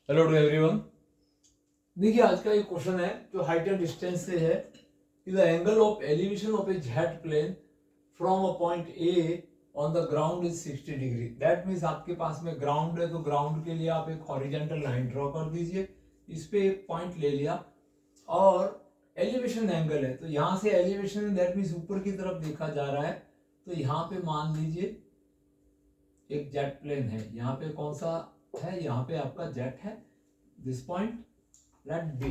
Hello to everyone. देखिए आज का एक क्वेश्चन है जो हाइट एंड डिस्टेंस से है कि the angle of elevation of a jet plane from a point A on the ground is 60 degree. That means आपके पास में ग्राउंड है तो ग्राउंड के लिए आप एक हॉरिजॉन्टल लाइन ड्रॉ कर दीजिए, इस पे एक पॉइंट ले लिया और एलिवेशन एंगल है तो यहाँ से एलिवेशन दैट मीन्स ऊपर की तरफ देखा जा रहा है। तो यहाँ पे मान लीजिए एक जेट प्लेन है, यहाँ पे कौन सा है, यहाँ पे आपका जेट है, दिस पॉइंट लेट बी।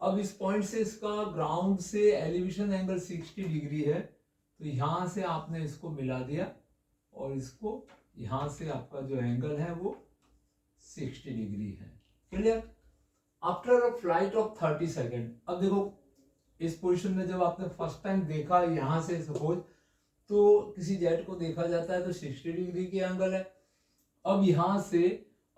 अब इस पॉइंट से इसका ग्राउंड से एलिवेशन एंगल 60 डिग्री है तो यहां से आपने इसको मिला दिया और इसको यहां से आपका जो एंगल है वो 60 डिग्री है। Clear? After a flight of 30 second, अब देखो इस पोजीशन में जब आपने फर्स्ट टाइम देखा यहां से सपोज तो किसी जेट को देखा जाता है तो 60 डिग्री की एंगल है। अब यहां से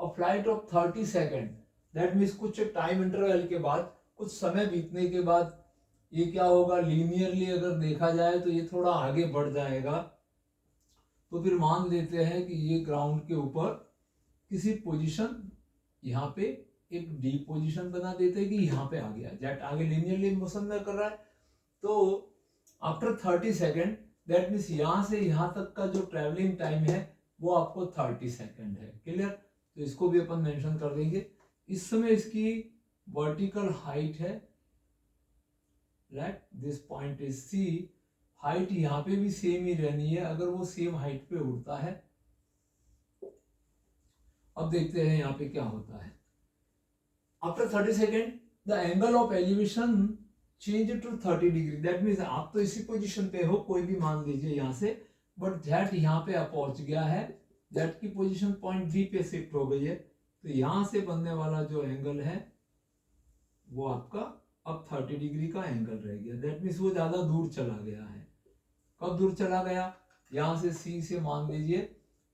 a flight of 30 second that means कुछ टाइम इंटरवल के बाद, कुछ समय बीतने के बाद ये क्या होगा, लीनियरली अगर देखा जाए तो ये थोड़ा आगे बढ़ जाएगा। तो फिर मान लेते हैं कि ये ग्राउंड के ऊपर किसी पोजीशन यहाँ पे एक डी पोजीशन बना देते हैं कि यहाँ पे आ गया जेट, आगे लीनियरली मोशन में कर रहा है। तो आफ्टर 30 सेकेंड दैट मीन्स यहाँ से यहाँ तक का जो ट्रेवलिंग टाइम है वो आपको 30 सेकेंड है। क्लियर? तो इसको भी अपन मेंशन कर देंगे। इस समय इसकी वर्टिकल हाइट है, let this point is C. Height यहाँ पे भी सेम ही रहनी है अगर वो सेम हाइट पे उड़ता है। अब देखते हैं यहाँ पे क्या होता है। After 30 second the angle of elevation change to 30 degree. That means आप तो इसी पोजीशन पे हो, कोई भी मान लीजिए यहाँ से, बट जेट यहाँ पे आप पहुंच गया है, जेट की पोजीशन पॉइंट बी पे शिफ्ट हो गई है तो यहाँ से बनने वाला जो एंगल है वो आपका अब 30 डिग्री का एंगल रह गया। दैट मीन्स वो ज्यादा दूर चला गया है। कब दूर चला गया? यहाँ से सी से मान लीजिए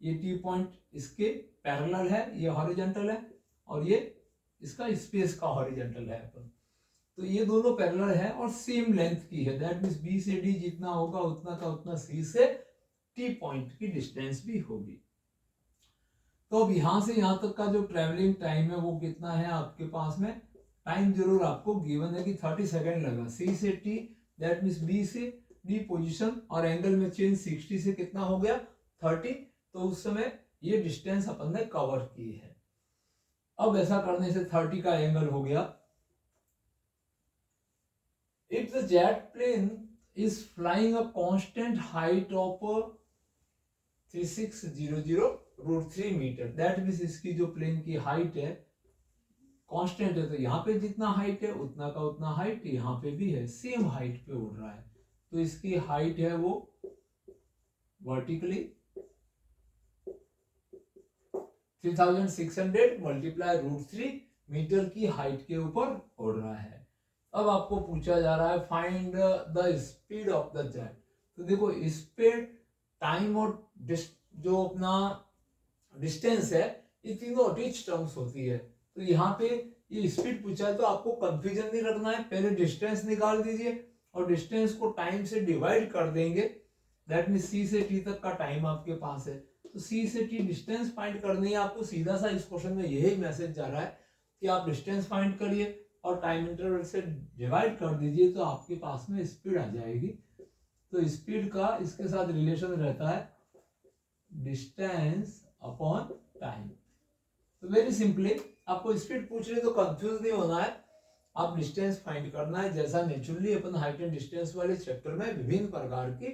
ये टी पॉइंट इसके पैरेलल है, ये हॉरिजॉन्टल है और ये इसका स्पेस का हॉरिजॉन्टल है अपन। तो ये दोनों पैरेलल है और सेम लेंथ की है। दैट मीन्स बी से डी जितना होगा उतना का उतना सी से टी पॉइंट की डिस्टेंस भी होगी। तो अब यहां से यहां तक का जो ट्रेवलिंग टाइम है वो कितना है आपके पास में? टाइम जरूर आपको गिवन है कि 30 सेकेंड लगा सी से टी, दैट मीन्स बी से डी पोजीशन और एंगल में चेंज 60 से कितना हो गया 30। तो उस समय ये डिस्टेंस अपन ने कवर की है। अब ऐसा करने से 30 का एंगल हो गया। If the jet plane is flying a constant height of 3600 √3 meter, that means इसकी जो प्लेन की हाइट है कांस्टेंट है तो यहाँ पे जितना हाइट है उतना का उतना हाइट यहाँ पे भी है, सेम हाइट पे उड़ रहा है। तो इसकी हाइट है वो वर्टिकली 3600 मल्टीप्लाई √3 मीटर की हाइट के ऊपर उड़ रहा है। अब आपको पूछा जा रहा है find the speed of the jet. तो देखो स्पीड, टाइम और जो अपना डिस्टेंस है ये तीनों रिच टर्म्स होती है। तो यहाँ पे ये स्पीड पूछा है तो आपको कंफ्यूजन नहीं रखना है, पहले डिस्टेंस निकाल दीजिए और डिस्टेंस को टाइम से डिवाइड कर देंगे। दैट मीन सी से टी तक का टाइम आपके पास है तो सी से टी डिस्टेंस फाइंड करनी है आपको। सीधा सा इस क्वेश्चन में यही मैसेज जा रहा है कि आप डिस्टेंस फाइंड करिए और टाइम इंटरवल से डिवाइड कर दीजिए तो आपके पास में स्पीड आ जाएगी। तो स्पीड का इसके साथ रिलेशन रहता है डिस्टेंस अपॉन टाइम। तो वेरी सिंपली आपको स्पीड पूछ रहे तो कंफ्यूज नहीं होना है, आप डिस्टेंस फाइंड करना है जैसा naturally upon height and distance वाले चैप्टर में विभिन्न प्रकार की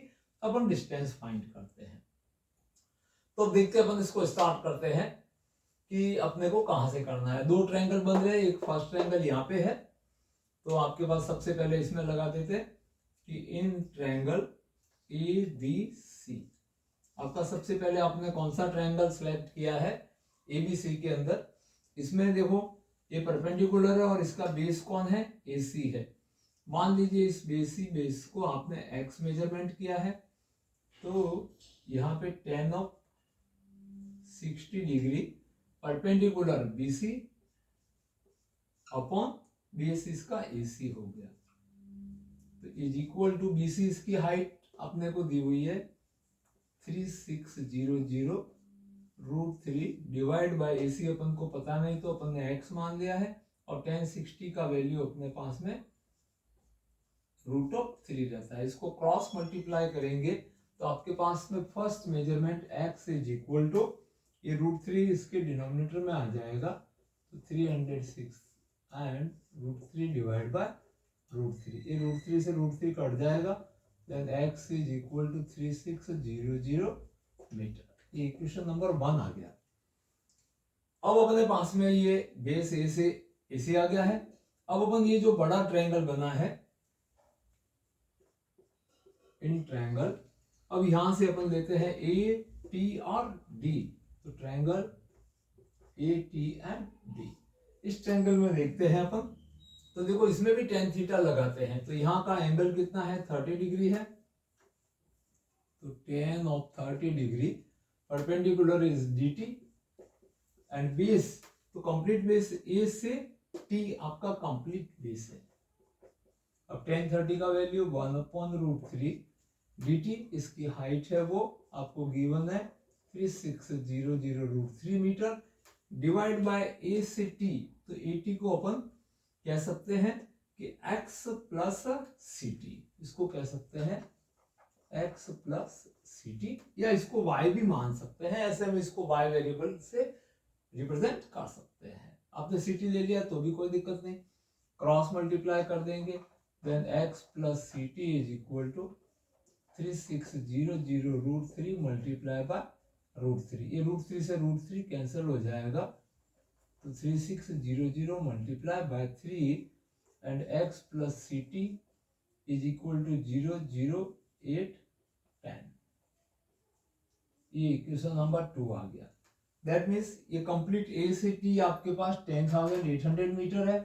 अपन डिस्टेंस फाइंड करते हैं। तो देखते अपन इसको स्टार्ट करते हैं कि अपने को कहां से करना है। दो ट्रायंगल बन रहे हैं, एक फर्स्ट ट्रायंगल यहाँ पे है तो आपके पास सबसे पहले इसमें लगा देते कि in triangle A B C, आपका सबसे पहले आपने कौन सा ट्रायंगल सिलेक्ट किया है ए बी सी के अंदर। इसमें देखो ये परपेंडिकुलर है और इसका बेस कौन है, ए सी है। मान लीजिए इस बेस को आपने एक्स मेजरमेंट किया है तो यहाँ पे tan of 60 degree perpendicular BC upon base इसका एसी हो गया। तो इज इक्वल टू बीसी इसकी हाइट अपने को दी हुई है 3600 √3 डिवाइड बाय AC अपन को पता नहीं तो अपन ने x मान लिया है, और tan 60 का वैल्यू अपने पास में √3 रहता है। इसको क्रॉस मल्टीप्लाई करेंगे तो आपके पास में first measurement x is equal to, ये √3 इसके डिनोमिनेटर में आ जाएगा, तो 306 एंड √3 डिवाइड बाय √3, ये √3 से √3 कट जाएगा, then x is equal to 3600 meter. ये इक्वेशन नंबर 1 आ गया। अब अपने पास में ये बेस ए से AC आ गया है। अब अपन ये जो बड़ा ट्रायंगल बना है इन ट्रायंगल, अब यहां से अपन लेते हैं AT और D, तो ट्रायंगल AT एंड D। इस ट्रायंगल में देखते हैं अपन, तो देखो इसमें भी tan थीटा लगाते हैं, तो यहाँ का एंगल कितना है 30 डिग्री है, तो tan of 30 degree perpendicular is DT and base, तो कंप्लीट बेस A से T आपका कंप्लीट बेस है। अब tan 30 का वैल्यू 1/√3 dt, इसकी हाइट है वो आपको गिवन है 3600 √3 मीटर, डिवाइड बाय A से T, तो AT को अपन कह सकते हैं कि x प्लस CT, इसको कह सकते हैं x प्लस CT, या इसको y भी मान सकते हैं, ऐसे हम इसको y वेरिएबल से रिप्रेजेंट कर सकते हैं। आपने CT ले लिया तो भी कोई दिक्कत नहीं, क्रॉस मल्टीप्लाई कर देंगे, then x plus CT is equal to 3600 √3 multiply by √3, ये √3 से √3 कैंसिल हो जाएगा, तो 3600 multiply by 3 and x plus CT is equal to 00810। ये इक्वेशन नंबर 2 आ गया। दैट मीन्स ये कंप्लीट A से T आपके पास 10,800 मीटर है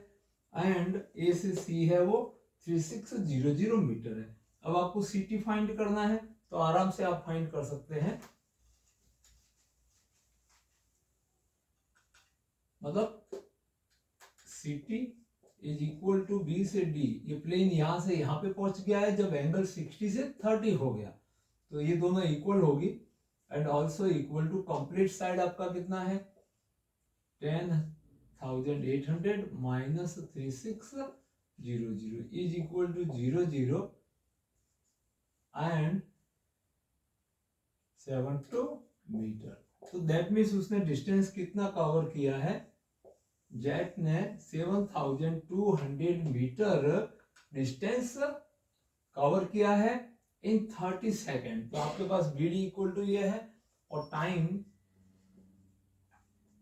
एंड A से C है वो 3600 मीटर है। अब आपको CT फाइंड करना है तो आराम से आप फाइंड कर सकते हैं, मतलब CT is equal to B से D, ये प्लेन यहां से यहां पे पहुंच गया है जब एंगल 60 से 30 हो गया, तो ये दोनों इक्वल होगी, and also equal to complete side आपका कितना है 10,800 minus 3600 is equal to 00 and 72 meter. तो दैट मीन्स उसने डिस्टेंस कितना कवर किया है, जेट ने 7200 मीटर डिस्टेंस कवर किया है इन 30 सेकेंड। तो आपके पास BD इक्वल टू ये है और time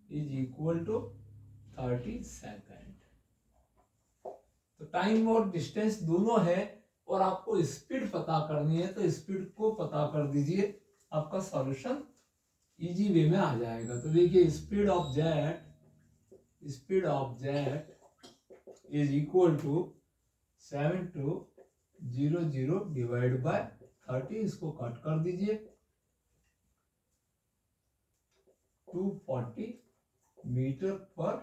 is equal to 30 second. तो टाइम और डिस्टेंस दोनों है और आपको स्पीड पता करनी है, तो स्पीड को पता कर दीजिए, आपका सॉल्यूशन इजी वे में आ जाएगा। तो देखिए speed of jet is equal to 7200 divide by 30, इसको कट कर दीजिए, 240 मीटर पर